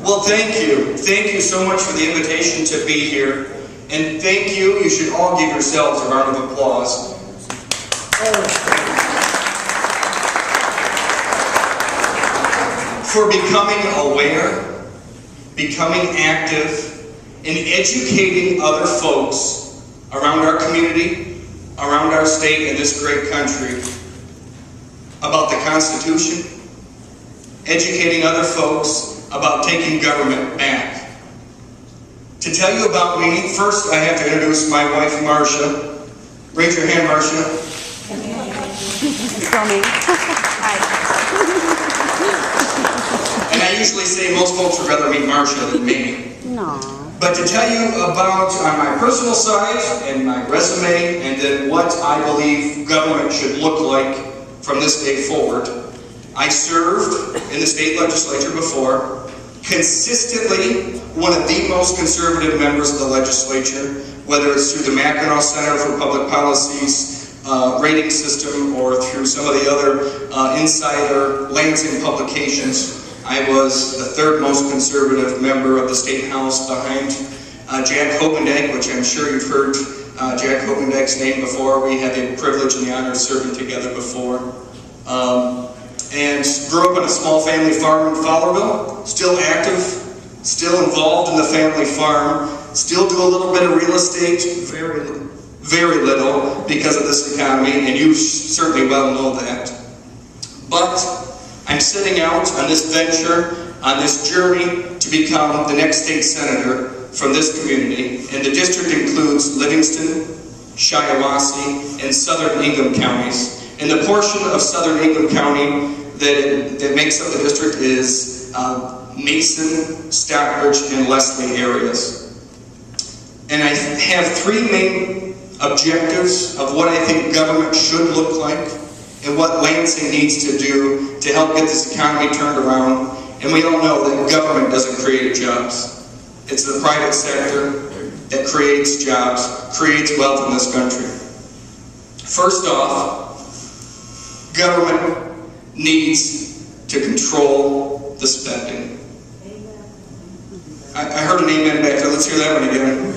Well, thank you. Thank you so much for the invitation to be here. And thank you. You should all give yourselves a round of applause. For becoming aware, becoming active, and educating other folks around our community, around our state, and this great country about the Constitution, educating other folks about taking government back. To tell you about me, first I have to introduce my wife, Marcia. Raise your hand, Marcia. It's coming. Hi. And I usually say most folks would rather meet Marcia than me. No. But to tell you about on my personal side and my resume and then what I believe government should look like from this day forward, I served in the state legislature before, consistently one of the most conservative members of the legislature, whether it's through the Mackinac Center for Public Policy's rating system or through some of the other insider Lansing publications. I was the third most conservative member of the State House behind Jack Hopendijk, which I'm sure you've heard Jack Hopendijk's name before. We had the privilege and the honor of serving together before. And grew up on a small family farm in Fowlerville, still active, still involved in the family farm, still do a little bit of real estate, very little because of this economy, and you certainly well know that. But I'm setting out on this venture, on this journey to become the next state senator from this community, and the district includes Livingston, Shiawassee, and southern Ingham counties. And the portion of southern Ingham County that makes up the district is Mason, Stockbridge, and Leslie areas. And I have three main objectives of what I think government should look like and what Lansing needs to do to help get this economy turned around. And we all know that government doesn't create jobs. It's the private sector that creates jobs, creates wealth in this country. First off, government needs to control the spending. I heard an amen back there. Let's hear that one again.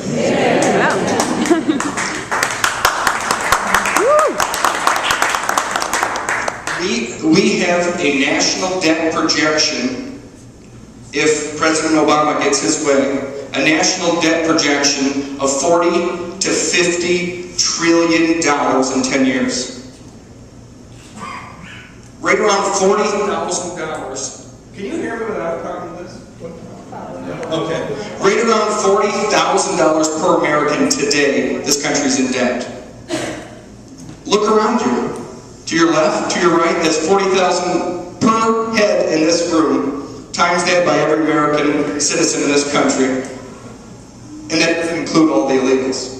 We have a national debt projection, if President Obama gets his way, a national debt projection of $40 to $50 trillion in 10 years. Right around $40,000. Can you hear me without talking to this? Okay. Right around $40,000 per American today, this country's in debt. Look around you. To your left, to your right, that's $40,000 per head in this room, times that by every American citizen in this country. And that doesn't include all the illegals.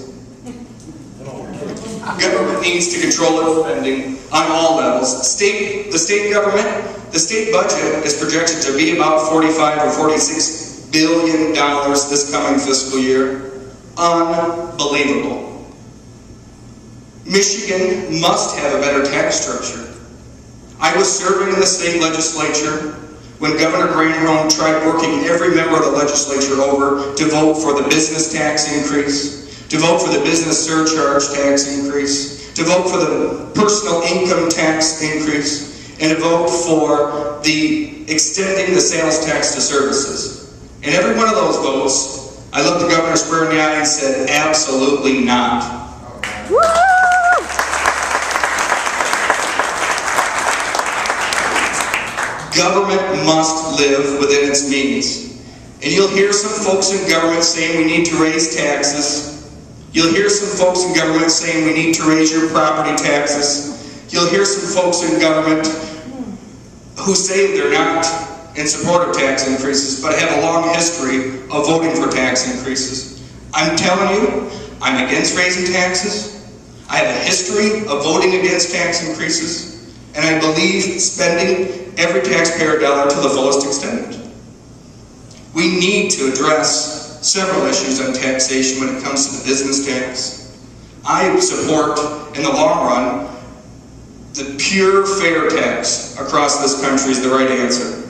Government needs to control its spending on all levels. The state government, the state budget is projected to be about $45 or $46 billion this coming fiscal year. Unbelievable. Michigan must have a better tax structure. I was serving in the state legislature when Governor Granholm tried working every member of the legislature over to vote for the business tax increase, to vote for the business surcharge tax increase, to vote for the personal income tax increase, and to vote for the extending the sales tax to services. And every one of those votes, I looked the governor square in the eye and said, absolutely not. Woo! Government must live within its means. And you'll hear some folks in government saying we need to raise taxes. You'll hear some folks in government saying we need to raise your property taxes. You'll hear some folks in government who say they're not in support of tax increases, but have a long history of voting for tax increases. I'm telling you, I'm against raising taxes. I have a history of voting against tax increases, and I believe spending every taxpayer dollar to the fullest extent. We need to address several issues on taxation when it comes to the business tax. I support, in the long run, the pure fair tax across this country is the right answer.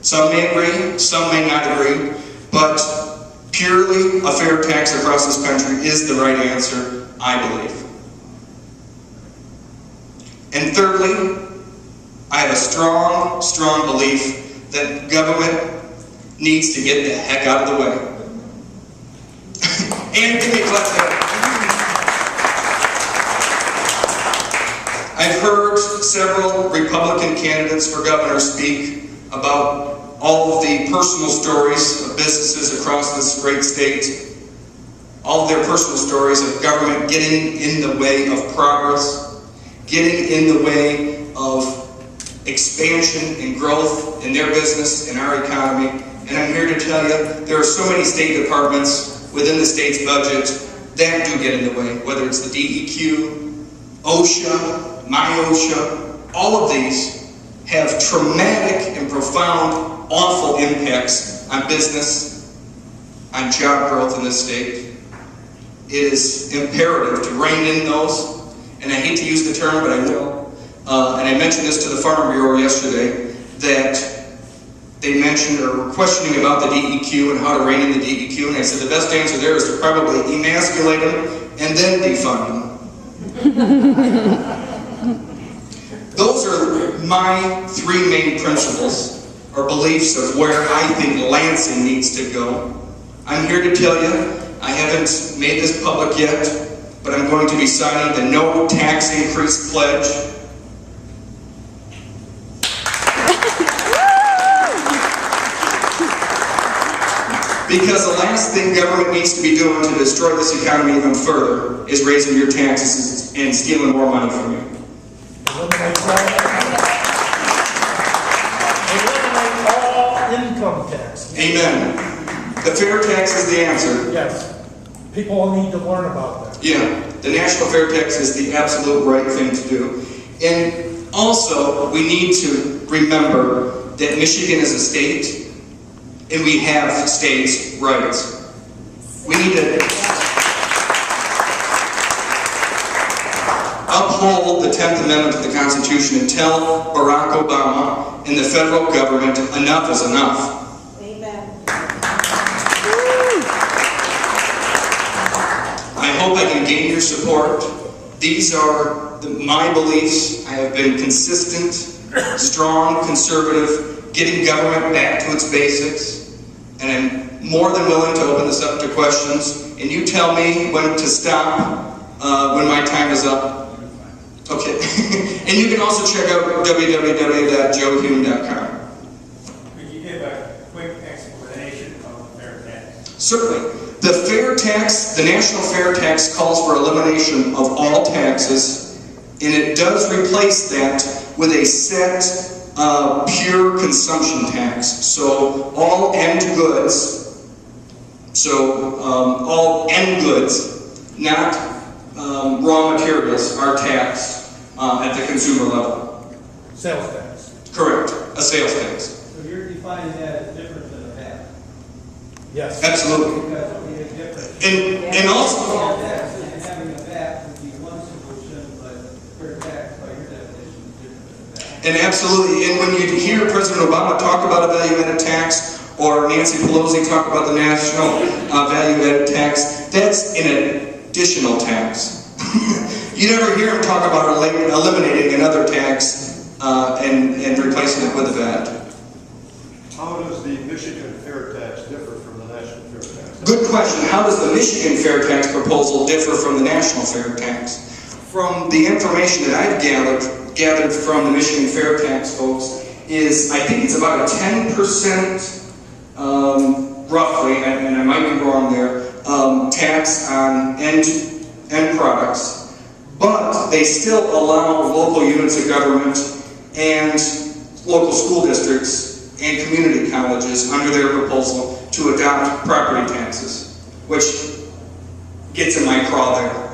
Some may agree, some may not agree, but purely a fair tax across this country is the right answer, I believe. And thirdly, I have a strong, strong belief that government needs to get the heck out of the way. And give me a clap there. I've heard several Republican candidates for governor speak about all of the personal stories of businesses across this great state, all of their personal stories of government getting in the way of progress, getting in the way of expansion and growth in their business, in our economy. And I'm here to tell you, there are so many state departments within the state's budget that do get in the way, whether it's the DEQ, OSHA, MyOSHA, all of these have traumatic and profound, awful impacts on business, on job growth in this state. It is imperative to rein in those, and I hate to use the term, but I will. And I mentioned this to the Farm Bureau yesterday, that they mentioned or were questioning about the DEQ and how to rein in the DEQ, and I said the best answer there is to probably emasculate them and then defund them. Those are my three main principles or beliefs of where I think Lansing needs to go. I'm here to tell you, I haven't made this public yet, but I'm going to be signing the no tax increase pledge. Because the last thing government needs to be doing to destroy this economy even further is raising your taxes and stealing more money from you. Eliminate all income tax. Amen. The fair tax is the answer. Yes. People need to learn about that. Yeah. The national fair tax is the absolute right thing to do. And also, we need to remember that Michigan is a state, and we have states' rights. We need to uphold the 10th Amendment to the Constitution and tell Barack Obama and the federal government enough is enough. Amen. I hope I can gain your support. These are my beliefs. I have been consistent, strong, conservative, getting government back to its basics. And I'm more than willing to open this up to questions. And you tell me when to stop, when my time is up. Okay. And you can also check out www.joehume.com. Could you give a quick explanation of the fair tax? Certainly. The fair tax, the national fair tax, calls for elimination of all taxes, and it does replace that with a set pure consumption tax. So all end goods, not raw materials, are taxed at the consumer level. Sales tax. Correct, a sales tax. So you're defining that as different than a VAT? Yes. Absolutely. Because it would be a difference. And also, Taxes and having a VAT would be one solution, but fair tax, by your definition, is different than a VAT. and absolutely, and when you hear President Obama talk about a value-added tax, or Nancy Pelosi talk about the national value-added tax, that's an additional tax. You never hear him talk about eliminating another tax and replacing it with a VAT. How does the Michigan fair tax differ from the national fair tax? Good question. How does the Michigan fair tax proposal differ from the national fair tax? From the information that I've gathered from the Michigan fair tax folks is, I think it's about a 10%, roughly, and I might be wrong there, tax on end products, but they still allow local units of government and local school districts and community colleges under their proposal to adopt property taxes, which gets in my craw there.